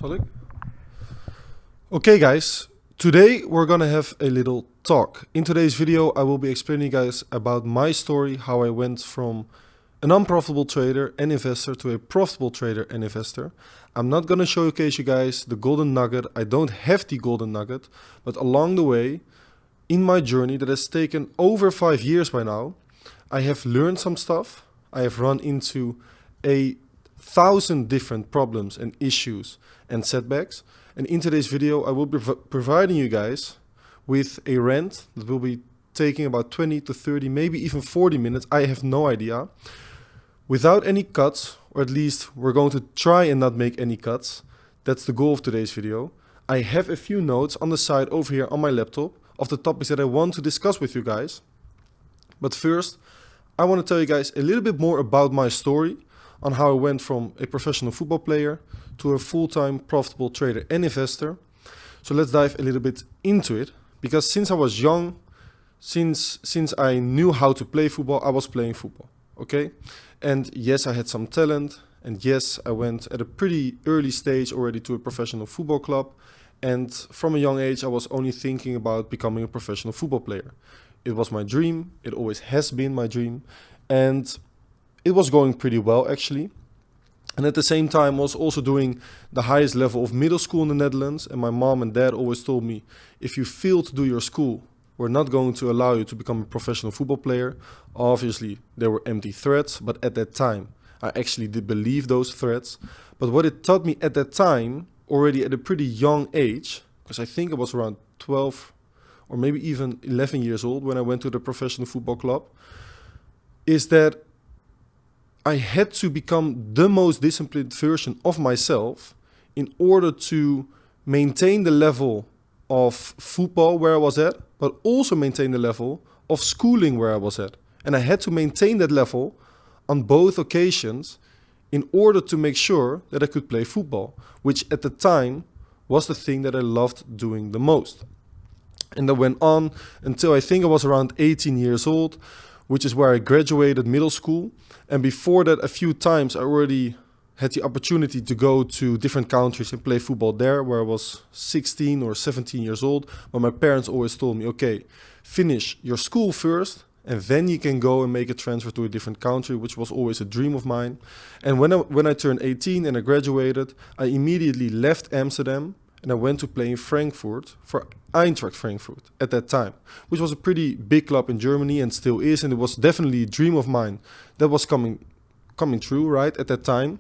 Zal ik? Okay guys, today we're gonna have a little talk. In today's video I will be explaining you guys about my story, how I went from an unprofitable trader and investor to a profitable trader and investor. I'm not gonna showcase you guys the golden nugget. I don't have the golden nugget, but along the way, in my journey that has taken over 5 years by now, I have learned some stuff. I have run into 1,000 different problems and issues and setbacks. And in today's video, I will be providing you guys with a rant that will be taking about 20 to 30, maybe even 40 minutes. I have no idea. Without any cuts, or at least we're going to try and not make any cuts. That's the goal of today's video. I have a few notes on the side over here on my laptop of the topics that I want to discuss with you guys. But first, I want to tell you guys a little bit more about my story on how I went from a professional football player to a full-time profitable trader and investor. So let's dive a little bit into it, because since I was young, since I knew how to play football, I was playing football, okay? And yes, I had some talent, and yes, I went at a pretty early stage already to a professional football club, and from a young age I was only thinking about becoming a professional football player. It was my dream, it always has been my dream, and it was going pretty well actually. And at the same time I was also doing the highest level of middle school in the Netherlands, and my mom and dad always told me, if you fail to do your school, we're not going to allow you to become a professional football player. Obviously there were empty threats, but at that time I actually did believe those threats. But what it taught me at that time, already at a pretty young age, because I think I was around 12 or maybe even 11 years old when I went to the professional football club, is that I had to become the most disciplined version of myself in order to maintain the level of football where I was at, but also maintain the level of schooling where I was at. And I had to maintain that level on both occasions in order to make sure that I could play football, which at the time was the thing that I loved doing the most. And that went on until I think I was around 18 years old, which is where I graduated middle school. And before that, a few times I already had the opportunity to go to different countries and play football there, where I was 16 or 17 years old. But my parents always told me, okay, finish your school first, and then you can go and make a transfer to a different country, which was always a dream of mine. And when I turned 18 and I graduated, I immediately left Amsterdam and I went to play in Frankfurt for Eintracht Frankfurt at that time, which was a pretty big club in Germany and still is, and it was definitely a dream of mine that was coming true right at that time.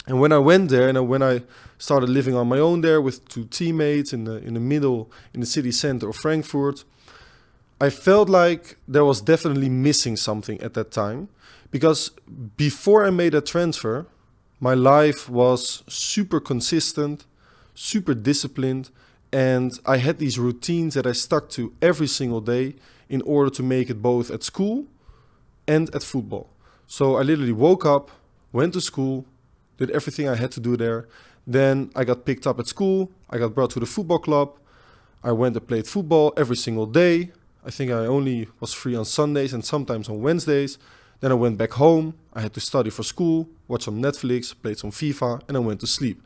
And when I went there and when I started living on my own there with 2 teammates in the city center of Frankfurt, I felt like there was definitely missing something at that time, because before I made that transfer, my life was super consistent, super disciplined, and I had these routines that I stuck to every single day in order to make it both at school and at football. So I literally woke up, went to school, did everything I had to do there. Then I got picked up at school, I got brought to the football club, I went and played football every single day. I think I only was free on Sundays and sometimes on Wednesdays. Then I went back home, I had to study for school, watch some Netflix, played some FIFA, and I went to sleep.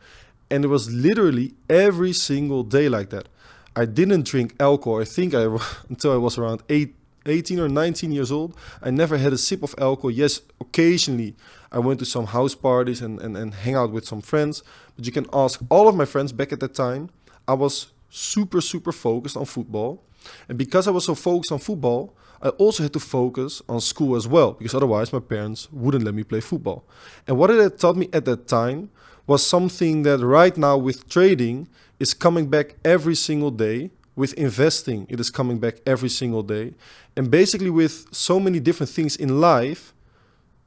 And it was literally every single day like that. I didn't drink alcohol, I think until I was around 18 or 19 years old. I never had a sip of alcohol. Yes, occasionally I went to some house parties and hang out with some friends. But you can ask all of my friends back at that time. I was super focused on football. And because I was so focused on football, I also had to focus on school as well, because otherwise my parents wouldn't let me play football. And what it had taught me at that time was something that right now with trading is coming back every single day. With investing, it is coming back every single day. And basically with so many different things in life,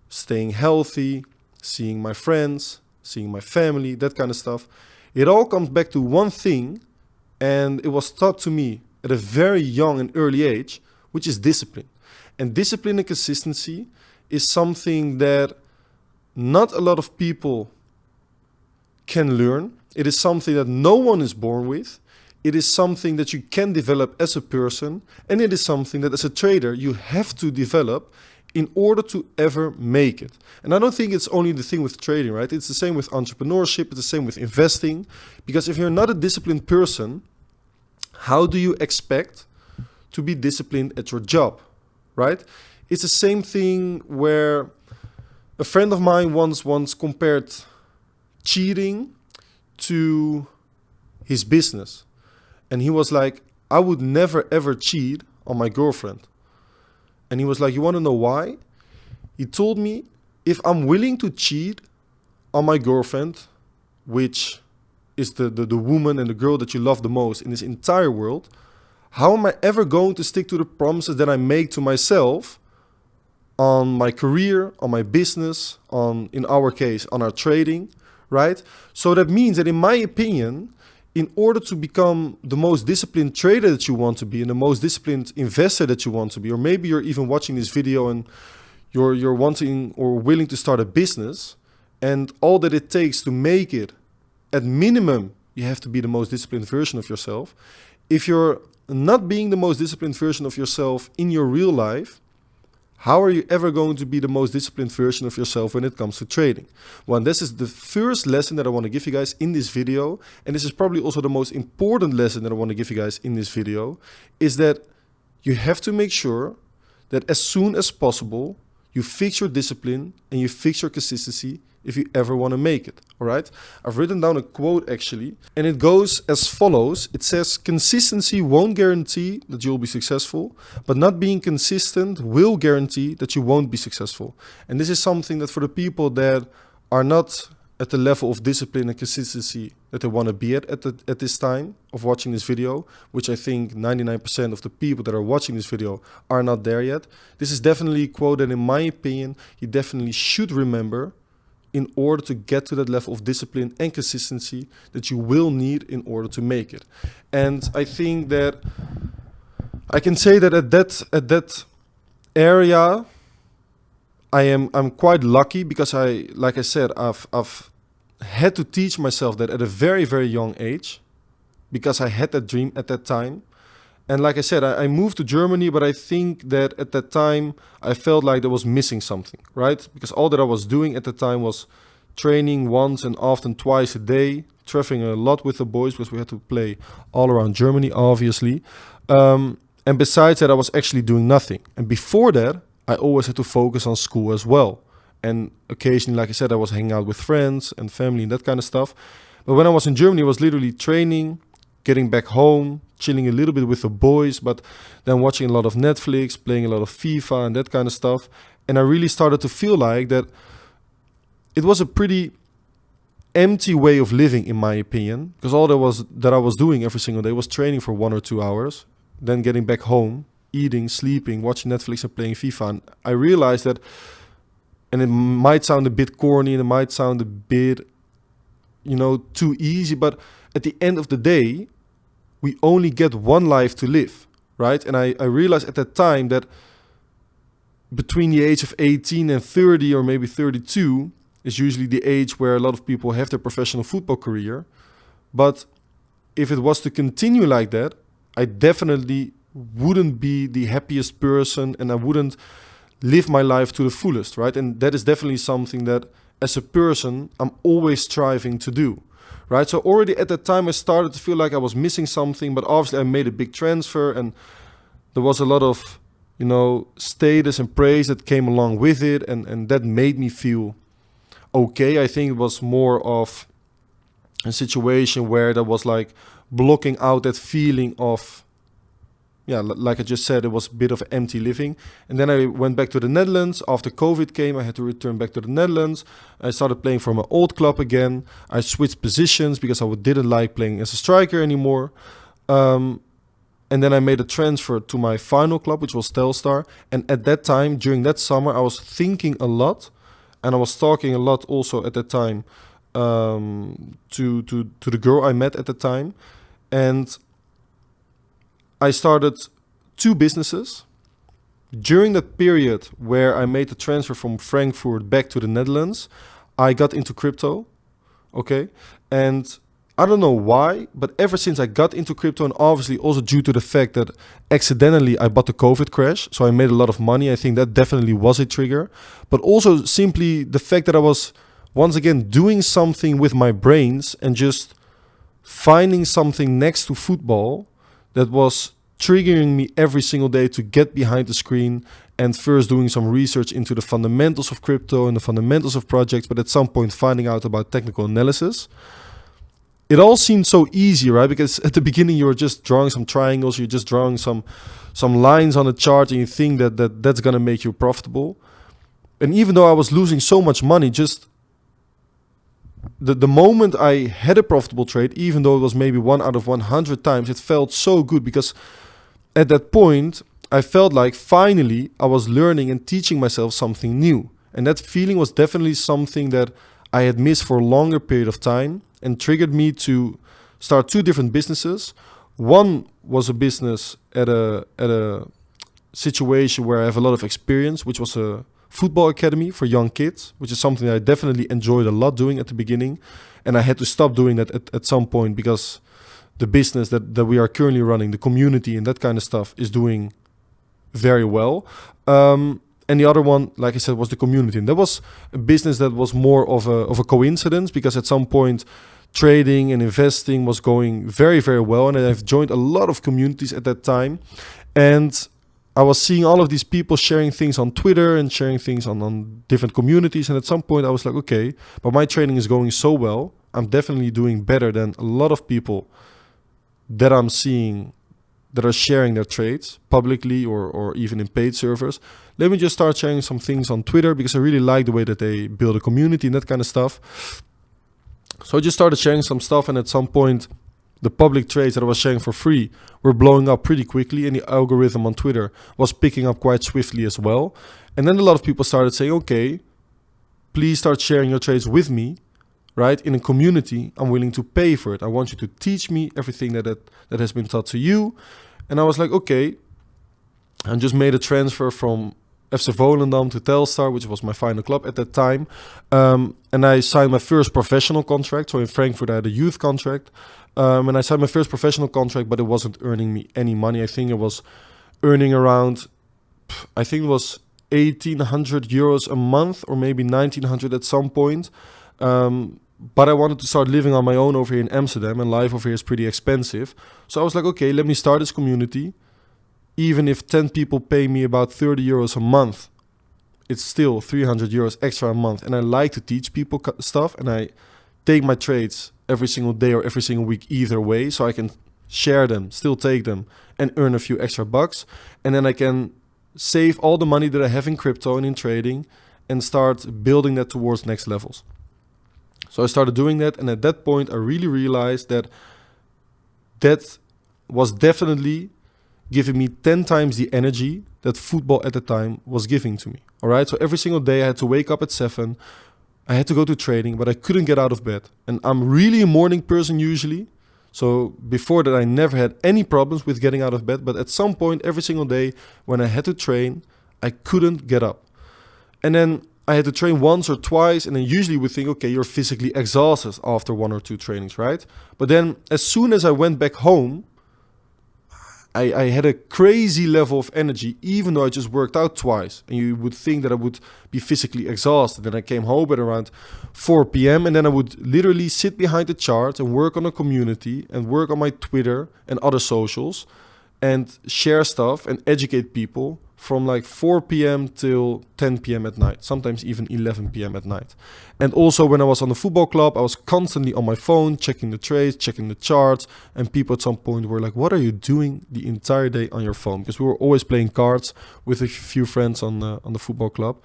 staying healthy, seeing my friends, seeing my family, that kind of stuff, it all comes back to one thing, and it was taught to me at a very young and early age, which is discipline. And discipline and consistency is something that not a lot of people can learn. It is something that no one is born with. It is something that you can develop as a person, and it is something that as a trader you have to develop in order to ever make it. And I don't think it's only the thing with trading, right? It's the same with entrepreneurship, it's the same with investing. Because if you're not a disciplined person, how do you expect to be disciplined at your job, right? It's the same thing where a friend of mine once compared cheating to his business. And he was like, I would never ever cheat on my girlfriend. And he was like, you want to know why? He told me, if I'm willing to cheat on my girlfriend, which is the woman and the girl that you love the most in this entire world, how am I ever going to stick to the promises that I make to myself on my career, on my business, on, in our case, on our trading, right? So that means that in my opinion, in order to become the most disciplined trader that you want to be and the most disciplined investor that you want to be, or maybe you're even watching this video and you're wanting or willing to start a business, and all that it takes to make it, at minimum, you have to be the most disciplined version of yourself. If you're not being the most disciplined version of yourself in your real life, how are you ever going to be the most disciplined version of yourself when it comes to trading? Well, this is the first lesson that I want to give you guys in this video. And this is probably also the most important lesson that I want to give you guys in this video, is that you have to make sure that as soon as possible, you fix your discipline and you fix your consistency if you ever want to make it, all right? I've written down a quote actually, and it goes as follows. It says, consistency won't guarantee that you'll be successful, but not being consistent will guarantee that you won't be successful. And this is something that for the people that are not at the level of discipline and consistency that they want to be at this time of watching this video, which I think 99% of the people that are watching this video are not there yet. This is definitely a quote that in my opinion, you definitely should remember in order to get to that level of discipline and consistency that you will need in order to make it. And I think that I can say that at that area, I'm quite lucky, because like I said, I've had to teach myself that at a very, very young age, because I had that dream at that time. And like I said, I moved to Germany, but I think that at that time I felt like there was missing something, right? Because all that I was doing at the time was training once and often twice a day, traveling a lot with the boys because we had to play all around Germany, obviously. And besides that, I was actually doing nothing. And before that, I always had to focus on school as well. And occasionally, like I said, I was hanging out with friends and family and that kind of stuff. But when I was in Germany, I was literally training, getting back home, chilling a little bit with the boys, but then watching a lot of Netflix, playing a lot of FIFA and that kind of stuff. And I really started to feel like that it was a pretty empty way of living, in my opinion, because all that I was doing every single day was training for 1 or 2 hours, then getting back home, eating, sleeping, watching Netflix and playing FIFA. And I realized that, and it might sound a bit corny and it might sound a bit, too easy, but at the end of the day, we only get one life to live, right? And I realized at that time that between the age of 18 and 30 or maybe 32 is usually the age where a lot of people have their professional football career. But if it was to continue like that, I definitely wouldn't be the happiest person and I wouldn't live my life to the fullest, right? And that is definitely something that as a person, I'm always striving to do. Right, so already at that time I started to feel like I was missing something, but obviously I made a big transfer and there was a lot of, status and praise that came along with it, and that made me feel okay. I think it was more of a situation where that was like blocking out that feeling of, like I just said, it was a bit of empty living. And then I went back to the Netherlands. After COVID came, I had to return back to the Netherlands. I started playing for my old club again. I switched positions because I didn't like playing as a striker anymore. And then I made a transfer to my final club, which was Telstar. And at that time, during that summer, I was thinking a lot. And I was talking a lot also at that time to the girl I met at the time. And I started 2 businesses. During that period where I made the transfer from Frankfurt back to the Netherlands, I got into crypto, okay? And I don't know why, but ever since I got into crypto, and obviously also due to the fact that accidentally I bought the COVID crash, so I made a lot of money. I think that definitely was a trigger. But also simply the fact that I was once again doing something with my brains and just finding something next to football that was triggering me every single day to get behind the screen and first doing some research into the fundamentals of crypto and the fundamentals of projects, but at some point finding out about technical analysis. It all seemed so easy, right? Because at the beginning you were just drawing some triangles, you're just drawing some lines on a chart, and you think that's gonna make you profitable. And even though I was losing so much money, just the moment I had a profitable trade, even though it was maybe 1 out of 100 times, it felt so good, because at that point I felt like finally I was learning and teaching myself something new. And that feeling was definitely something that I had missed for a longer period of time, and triggered me to start 2 different businesses. One was a business at a situation where I have a lot of experience, which was a football academy for young kids, which is something I definitely enjoyed a lot doing at the beginning. And I had to stop doing that at some point, because the business that we are currently running, the community and that kind of stuff, is doing very well. And the other one, like I said, was the community. And that was a business that was more of a coincidence, because at some point trading and investing was going very, very well. And I've joined a lot of communities at that time. And I was seeing all of these people sharing things on Twitter and sharing things on different communities. And at some point I was like, okay, but my trading is going so well. I'm definitely doing better than a lot of people that I'm seeing that are sharing their trades publicly or even in paid servers. Let me just start sharing some things on Twitter, because I really like the way that they build a community and that kind of stuff. So I just started sharing some stuff, and at some point the public trades that I was sharing for free were blowing up pretty quickly, and the algorithm on Twitter was picking up quite swiftly as well. And then a lot of people started saying, okay, please start sharing your trades with me, right? In a community, I'm willing to pay for it. I want you to teach me everything that has been taught to you. And I was like, okay, and just made a transfer from FC Volendam to Telstar, which was my final club at that time. And I signed my first professional contract. So in Frankfurt, I had a youth contract. And I signed my first professional contract, but it wasn't earning me any money. I think it was earning around, I think it was 1,800 euros a month, or maybe 1,900 at some point. But I wanted to start living on my own over here in Amsterdam, and life over here is pretty expensive. So I was like, okay, let me start this community. Even if 10 people pay me about 30 euros a month, it's still 300 euros extra a month. And I like to teach people stuff, and I take my trades every single day or every single week either way, so I can share them, still take them, and earn a few extra bucks. And then I can save all the money that I have in crypto and in trading and start building that towards next levels. So I started doing that, and at that point I really realized that that was definitely giving me 10 times the energy that football at the time was giving to me. All right, so every single day I had to wake up at 7, I had to go to training, but I couldn't get out of bed. And I'm really a morning person usually. So before that I never had any problems with getting out of bed, but at some point every single day when I had to train, I couldn't get up. And then I had to train once or twice, and then usually we think, okay, you're physically exhausted after 1 or 2 trainings, right? But then as soon as I went back home, I had a crazy level of energy, even though I just worked out twice. And you would think that I would be physically exhausted. Then I came home at around 4 p.m. and then I would literally sit behind the chart and work on a community and work on my Twitter and other socials and share stuff and educate people from like 4 p.m. till 10 p.m. at night, sometimes even 11 p.m. at night. And also when I was on the football club, I was constantly on my phone, checking the trades, checking the charts. And people at some point were like, what are you doing the entire day on your phone? Because we were always playing cards with a few friends on the football club.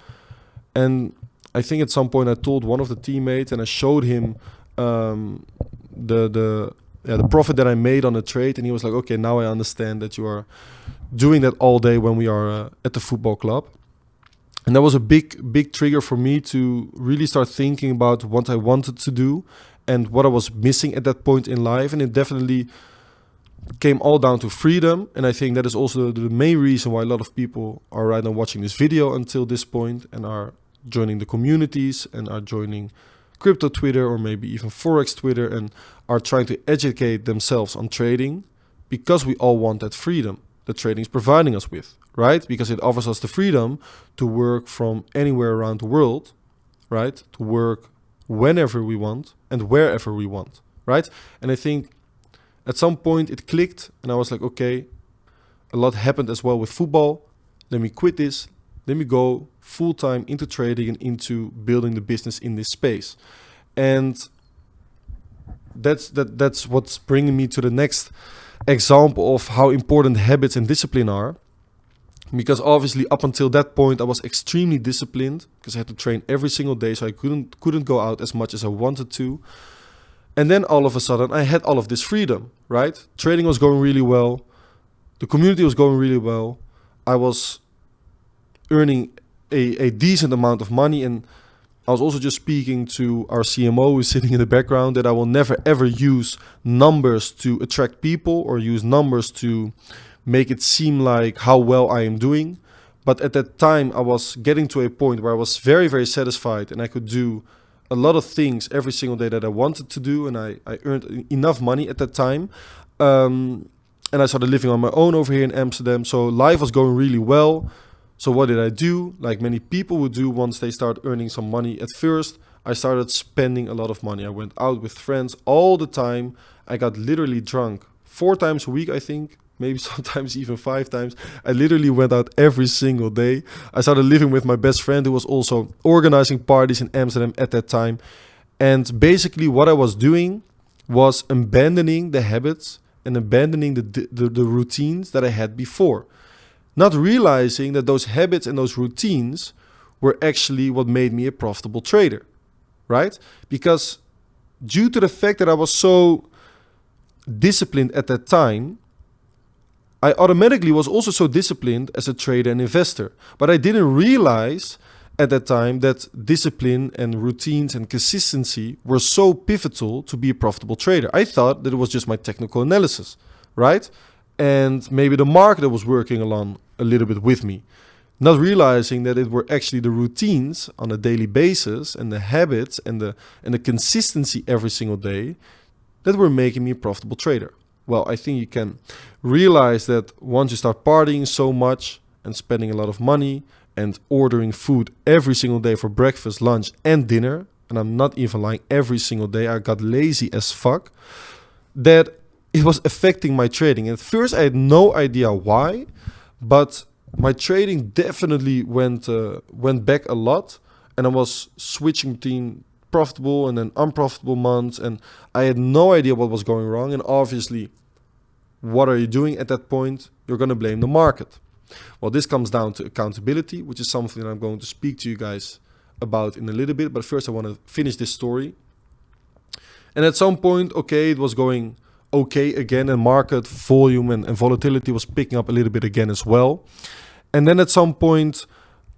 And I think at some point I told one of the teammates and I showed him the profit that I made on the trade. And he was like, okay, now I understand that you are doing that all day when we are at the football club. And that was a big trigger for me to really start thinking about what I wanted to do and what I was missing at that point in life. And it definitely came all down to freedom. And I think that is also the main reason why a lot of people are right now watching this video until this point and are joining the communities and are joining crypto Twitter or maybe even Forex Twitter and are trying to educate themselves on trading, because we all want that freedom that trading is providing us with, right? Because it offers us the freedom to work from anywhere around the world, right? To work whenever we want and wherever we want, right? And I think at some point it clicked and I was like, okay, a lot happened as well with football. Let me quit this. Let me go full time into trading and into building the business in this space. And that's what's bringing me to the next example of how important habits and discipline are. Because obviously up until that point I was extremely disciplined because I had to train every single day, so I couldn't go out as much as I wanted to. And then all of a sudden I had all of this freedom, right? Trading was going really well. The community was going really well. I was earning a decent amount of money, and I was also just speaking to our CMO who's sitting in the background that I will never ever use numbers to attract people or use numbers to make it seem like how well I am doing. But at that time I was getting to a point where I was very, very satisfied and I could do a lot of things every single day that I wanted to do, and I earned enough money at that time. And I started living on my own over here in Amsterdam, so life was going really well. So what did I do? Like many people would do once they start earning some money at first, I started spending a lot of money. I went out with friends all the time. I got literally drunk 4 times a week, I think, maybe sometimes even 5 times. I literally went out every single day. I started living with my best friend who was also organizing parties in Amsterdam at that time. And basically what I was doing was abandoning the habits and abandoning the routines that I had before. Not realizing that those habits and those routines were actually what made me a profitable trader, right? Because due to the fact that I was so disciplined at that time, I automatically was also so disciplined as a trader and investor. But I didn't realize at that time that discipline and routines and consistency were so pivotal to be a profitable trader. I thought that it was just my technical analysis, right? And maybe the market was working along a little bit with me, not realizing that it were actually the routines on a daily basis and the habits and the consistency every single day that were making me a profitable trader. Well, I think you can realize that once you start partying so much and spending a lot of money and ordering food every single day for breakfast, lunch and dinner, and I'm not even lying, every single day I got lazy as fuck, that it was affecting my trading. At first I had no idea why, but my trading definitely went back a lot, and I was switching between profitable and then unprofitable months, and I had no idea what was going wrong. And obviously, what are you doing at that point? You're going to blame the market. Well, this comes down to accountability, which is something that I'm going to speak to you guys about in a little bit. But first I want to finish this story. And at some point, okay, it was going okay again, and market volume and volatility was picking up a little bit again as well. And then at some point,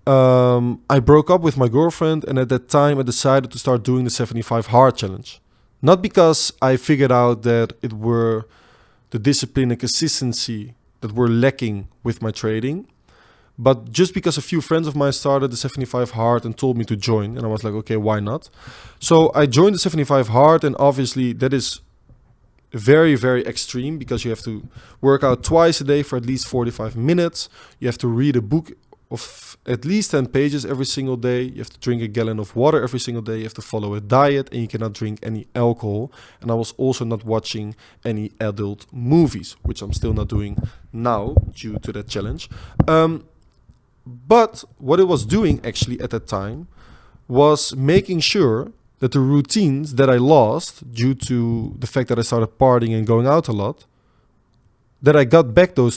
I broke up with my girlfriend, and at that time I decided to start doing the 75 hard challenge. Not because I figured out that it were the discipline and consistency that were lacking with my trading, but just because a few friends of mine started the 75 hard and told me to join, and I was like, okay, why not? So I joined the 75 hard, and obviously that is very, very extreme because you have to work out twice a day for at least 45 minutes. You have to read a book of at least 10 pages every single day. You have to drink a gallon of water every single day. You have to follow a diet, and you cannot drink any alcohol. And I was also not watching any adult movies, which I'm still not doing now due to that challenge. But what it was doing actually at that time was making sure that the routines that I lost due to the fact that I started partying and going out a lot, that I got back to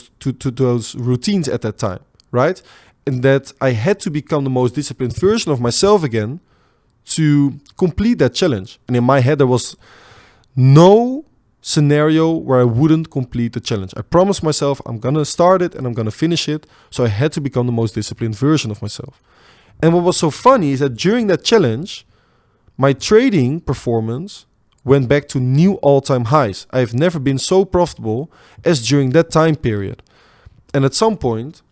those routines at that time, right? And that I had to become the most disciplined version of myself again to complete that challenge. And in my head, there was no scenario where I wouldn't complete the challenge. I promised myself I'm going to start it and I'm going to finish it. So I had to become the most disciplined version of myself. And what was so funny is that during that challenge, my trading performance went back to new all-time highs. I have never been so profitable as during that time period. And at some point,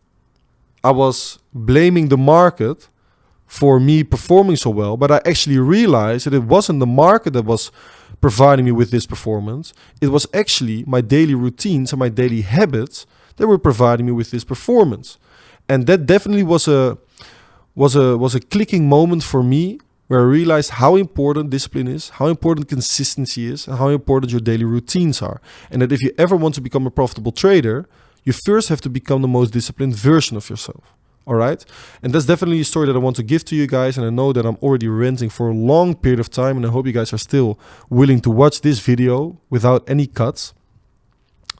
I was blaming the market for me performing so well, but I actually realized that it wasn't the market that was providing me with this performance. It was actually my daily routines and my daily habits that were providing me with this performance. And that definitely was a clicking moment for me, where I realized how important discipline is, how important consistency is, and how important your daily routines are. And that if you ever want to become a profitable trader, you first have to become the most disciplined version of yourself. All right? And that's definitely a story that I want to give to you guys. And I know that I'm already ranting for a long period of time. And I hope you guys are still willing to watch this video without any cuts.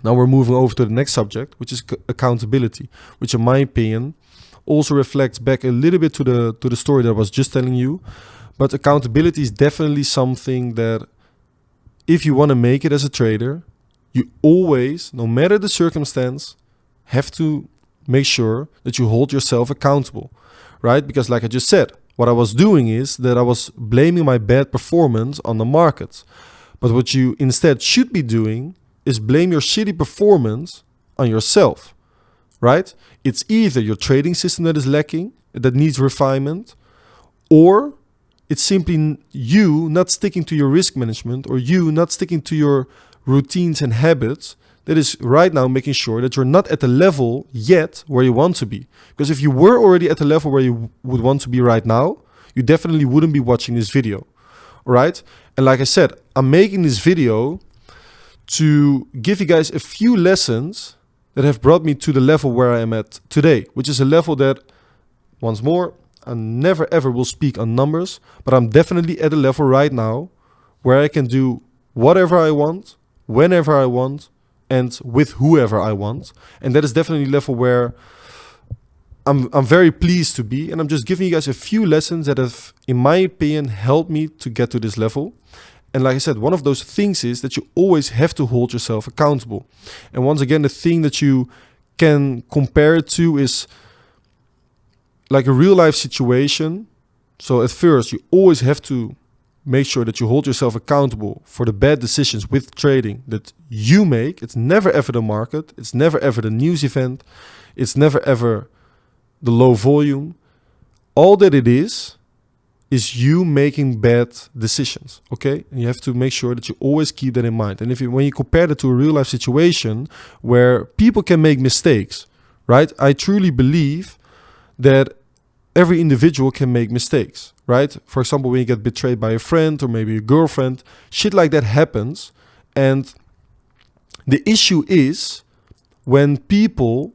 Now we're moving over to the next subject, which is accountability, which in my opinion also reflects back a little bit to the story that I was just telling you. But accountability is definitely something that if you want to make it as a trader, you always, no matter the circumstance, have to make sure that you hold yourself accountable, right? Because like I just said, what I was doing is that I was blaming my bad performance on the markets. But what you instead should be doing is blame your shitty performance on yourself, right? It's either your trading system that is lacking, that needs refinement, or it's simply you not sticking to your risk management, or you not sticking to your routines and habits that is right now making sure that you're not at the level yet where you want to be. Because if you were already at the level where you would want to be right now, you definitely wouldn't be watching this video, all right? And like I said, I'm making this video to give you guys a few lessons that have brought me to the level where I am at today, which is a level that, once more, I never ever will speak on numbers, but I'm definitely at a level right now where I can do whatever I want, whenever I want, and with whoever I want. And that is definitely a level where I'm very pleased to be. And I'm just giving you guys a few lessons that have, in my opinion, helped me to get to this level. And like I said, one of those things is that you always have to hold yourself accountable. And once again, the thing that you can compare it to is like a real life situation. So at first, you always have to make sure that you hold yourself accountable for the bad decisions with trading that you make. It's never ever the market. It's never ever the news event. It's never ever the low volume. All that it is you making bad decisions, okay? And you have to make sure that you always keep that in mind. And when you compare that to a real life situation where people can make mistakes, right? I truly believe that every individual can make mistakes, right? For example, when you get betrayed by a friend or maybe a girlfriend, shit like that happens. And the issue is when people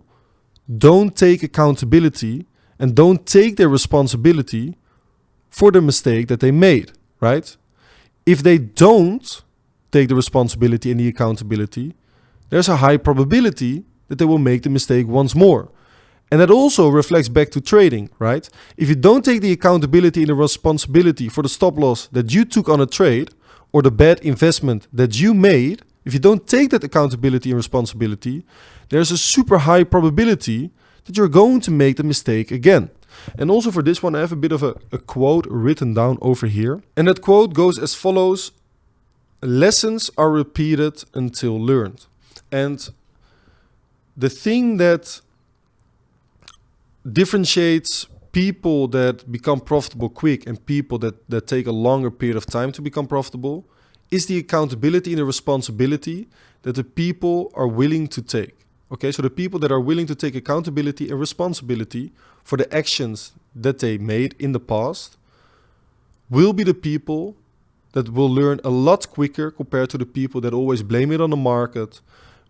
don't take accountability and don't take their responsibility for the mistake that they made, right? If they don't take the responsibility and the accountability, there's a high probability that they will make the mistake once more. And that also reflects back to trading, right? If you don't take the accountability and the responsibility for the stop loss that you took on a trade or the bad investment that you made, if you don't take that accountability and responsibility, there's a super high probability that you're going to make the mistake again. And also for this one, I have a bit of a quote written down over here. And that quote goes as follows: lessons are repeated until learned. And the thing that differentiates people that become profitable quick and people that take a longer period of time to become profitable is the accountability and the responsibility that the people are willing to take. Okay, so the people that are willing to take accountability and responsibility for the actions that they made in the past will be the people that will learn a lot quicker compared to the people that always blame it on the market,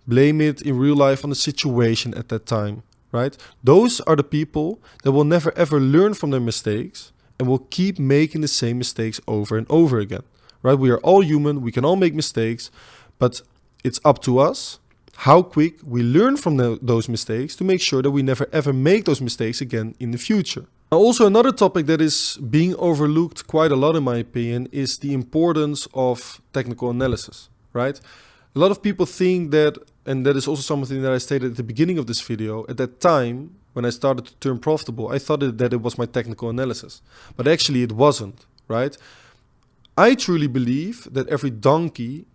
blame it in real life on the situation at that time, right? Those are the people that will never ever learn from their mistakes and will keep making the same mistakes over and over again, right? We are all human, we can all make mistakes, but it's up to us how quick we learn from those mistakes to make sure that we never ever make those mistakes again in the future. Now, also another topic that is being overlooked quite a lot in my opinion is the importance of technical analysis, right? A lot of people think that, and that is also something that I stated at the beginning of this video, at that time when I started to turn profitable, I thought that it was my technical analysis, but actually it wasn't, right? I truly believe that every donkey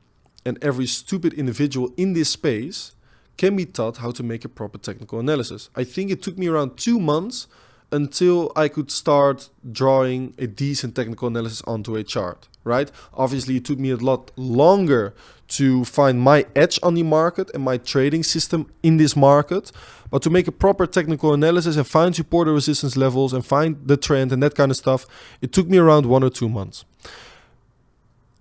and every stupid individual in this space can be taught how to make a proper technical analysis. I think it took me around 2 months until I could start drawing a decent technical analysis onto a chart, right? Obviously, it took me a lot longer to find my edge on the market and my trading system in this market. But to make a proper technical analysis and find support and resistance levels and find the trend and that kind of stuff, it took me around 1 or 2 months.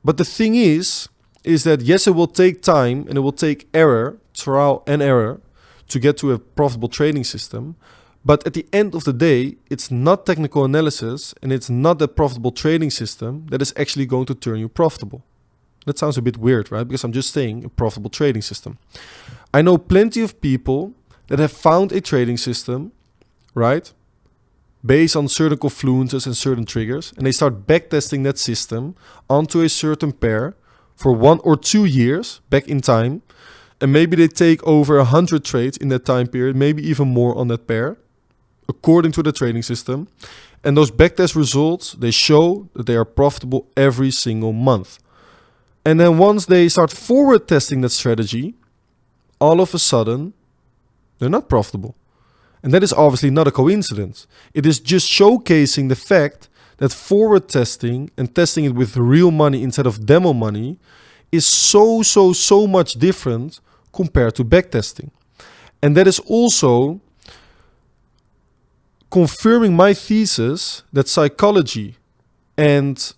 But the thing is that yes, it will take time and it will take trial and error to get to a profitable trading system. But at the end of the day, it's not technical analysis and it's not that profitable trading system that is actually going to turn you profitable. That sounds a bit weird, right? Because I'm just saying a profitable trading system. I know plenty of people that have found a trading system, right, based on certain confluences and certain triggers, and they start backtesting that system onto a certain pair for 1 or 2 years back in time, and maybe they take over 100 trades in that time period, maybe even more on that pair, according to the trading system. And those backtest results, they show that they are profitable every single month. And then once they start forward testing that strategy, all of a sudden, they're not profitable. And that is obviously not a coincidence. It is just showcasing the fact that forward testing and testing it with real money instead of demo money is so much different compared to backtesting. And that is also confirming my thesis that psychology and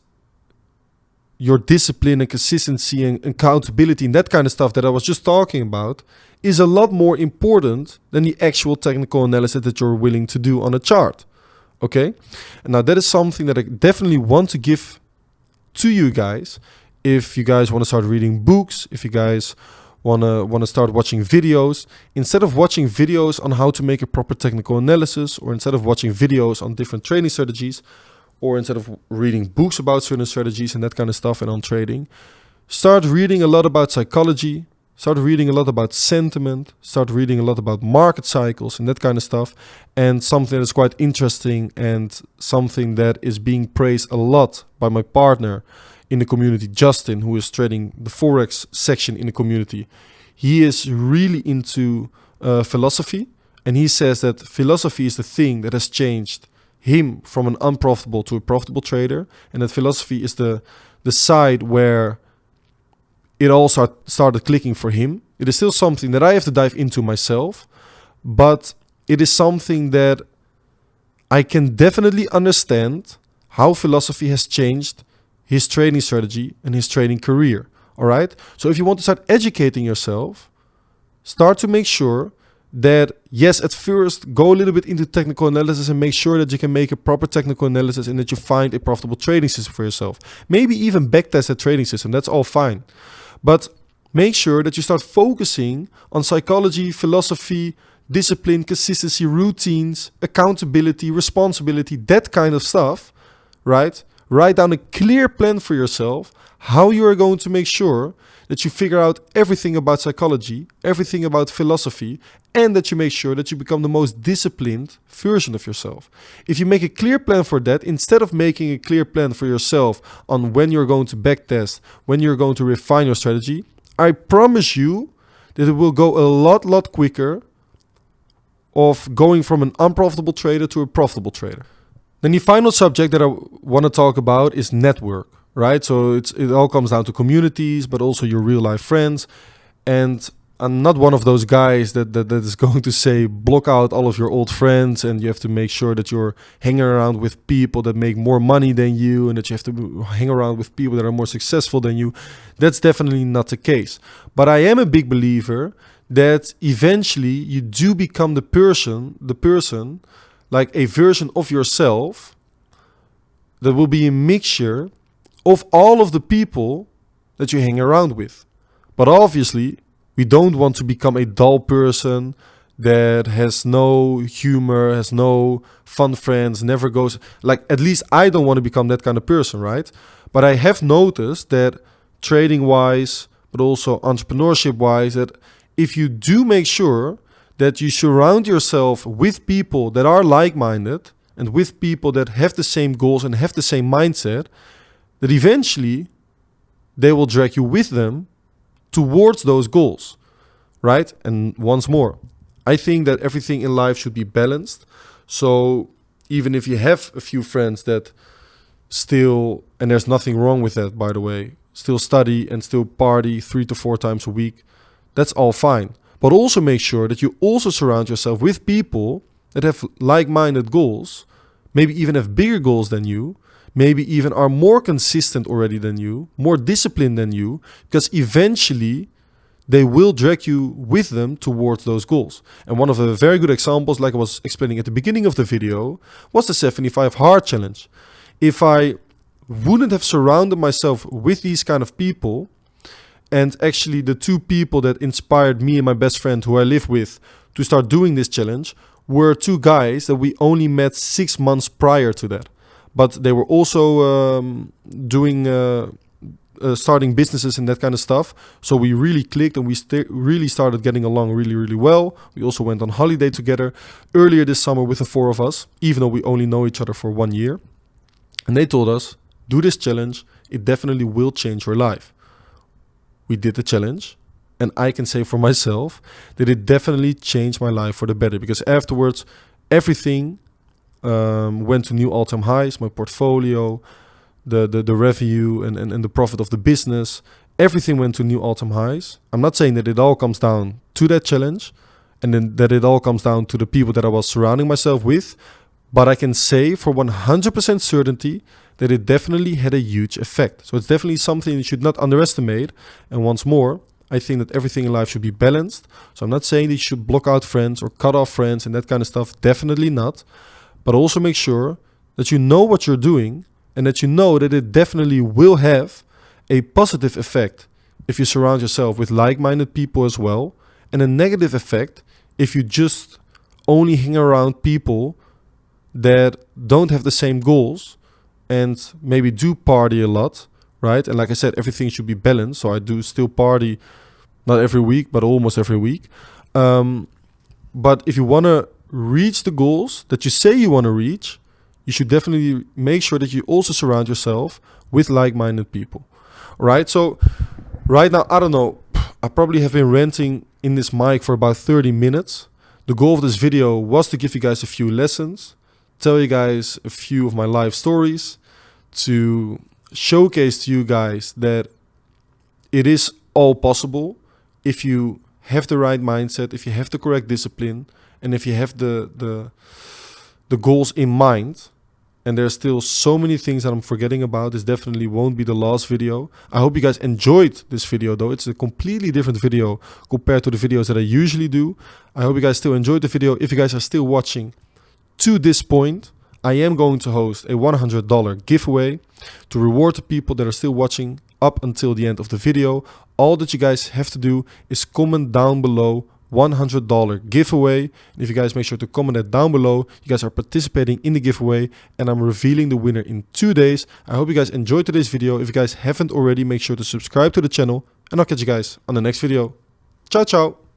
your discipline and consistency and accountability and that kind of stuff that I was just talking about is a lot more important than the actual technical analysis that you're willing to do on a chart. Okay? And now that is something that I definitely want to give to you guys. If you guys want to start reading books, if you guys want to start watching videos, instead of watching videos on how to make a proper technical analysis, or instead of watching videos on different trading strategies, or instead of reading books about certain strategies and that kind of stuff and on trading, start reading a lot about psychology, start reading a lot about sentiment, start reading a lot about market cycles and that kind of stuff. And something that is quite interesting and something that is being praised a lot by my partner in the community, Justin, who is trading the Forex section in the community. He is really into philosophy, and he says that philosophy is the thing that has changed him from an unprofitable to a profitable trader, and that philosophy is the side where it all started clicking for him. It is still something that I have to dive into myself, but it is something that I can definitely understand how philosophy has changed his trading strategy and his trading career. All right. So if you want to start educating yourself, start to make sure that, yes, at first go a little bit into technical analysis and make sure that you can make a proper technical analysis and that you find a profitable trading system for yourself. Maybe even backtest that trading system. That's all fine. But make sure that you start focusing on psychology, philosophy, discipline, consistency, routines, accountability, responsibility, that kind of stuff, right? Write down a clear plan for yourself, how you are going to make sure that you figure out everything about psychology, everything about philosophy, and that you make sure that you become the most disciplined version of yourself. If you make a clear plan for that, instead of making a clear plan for yourself on when you're going to backtest, when you're going to refine your strategy, I promise you that it will go a lot quicker of going from an unprofitable trader to a profitable trader. Then the final subject that I want to talk about is network, right? So it all comes down to communities, but also your real life friends. And I'm not one of those guys that is going to say block out all of your old friends and you have to make sure that you're hanging around with people that make more money than you and that you have to hang around with people that are more successful than you. That's definitely not the case. But I am a big believer that eventually you do become the person, like a version of yourself that will be a mixture of all of the people that you hang around with. But obviously, we don't want to become a dull person that has no humor, has no fun friends, never goes... Like, at least I don't want to become that kind of person, right? But I have noticed that trading-wise, but also entrepreneurship-wise, that if you do make sure that you surround yourself with people that are like-minded and with people that have the same goals and have the same mindset, that eventually they will drag you with them towards those goals, right? And once more, I think that everything in life should be balanced. So even if you have a few friends that still, and there's nothing wrong with that, by the way, still study and still party 3 to 4 times a week, that's all fine. But also make sure that you also surround yourself with people that have like-minded goals, maybe even have bigger goals than you, maybe even are more consistent already than you, more disciplined than you, because eventually they will drag you with them towards those goals. And one of the very good examples, like I was explaining at the beginning of the video, was the 75 hard challenge. If I wouldn't have surrounded myself with these kind of people, and actually the 2 people that inspired me and my best friend who I live with to start doing this challenge were 2 guys that we only met 6 months prior to that. But they were also starting businesses and that kind of stuff. So we really clicked and we really started getting along really, really well. We also went on holiday together earlier this summer with the 4 of us, even though we only know each other for 1 year. And they told us, do this challenge. It definitely will change your life. We did the challenge. And I can say for myself that it definitely changed my life for the better. Because afterwards, everything went to new all-time highs. My portfolio, the revenue and the profit of the business, everything went to new all-time highs. I'm not saying that it all comes down to that challenge and then that it all comes down to the people that I was surrounding myself with. But I can say for 100% certainty that it definitely had a huge effect. So it's definitely something you should not underestimate. And once more, I think that everything in life should be balanced. So I'm not saying that you should block out friends or cut off friends and that kind of stuff. Definitely not. But also make sure that you know what you're doing and that you know that it definitely will have a positive effect if you surround yourself with like-minded people as well, and a negative effect if you just only hang around people that don't have the same goals and maybe do party a lot, right? And like I said, everything should be balanced. So I do still party, not every week, but almost every week. But if you want to reach the goals that you say you want to reach, you should definitely make sure that you also surround yourself with like-minded people, right? So right now, I don't know, I probably have been ranting in this mic for about 30 minutes. The goal of this video was to give you guys a few lessons, tell you guys a few of my life stories, to showcase to you guys that it is all possible if you have the right mindset, if you have the correct discipline, and if you have the goals in mind. And there's still so many things that I'm forgetting about. This definitely won't be the last video. I hope you guys enjoyed this video though. It's a completely different video compared to the videos that I usually do. I hope you guys still enjoyed the video. If you guys are still watching to this point, I am going to host a $100 giveaway to reward the people that are still watching up until the end of the video. All that you guys have to do is comment down below $100 giveaway. And if you guys make sure to comment that down below, you guys are participating in the giveaway and I'm revealing the winner in 2 days. I hope you guys enjoyed today's video. If you guys haven't already, make sure to subscribe to the channel and I'll catch you guys on the next video. Ciao, ciao.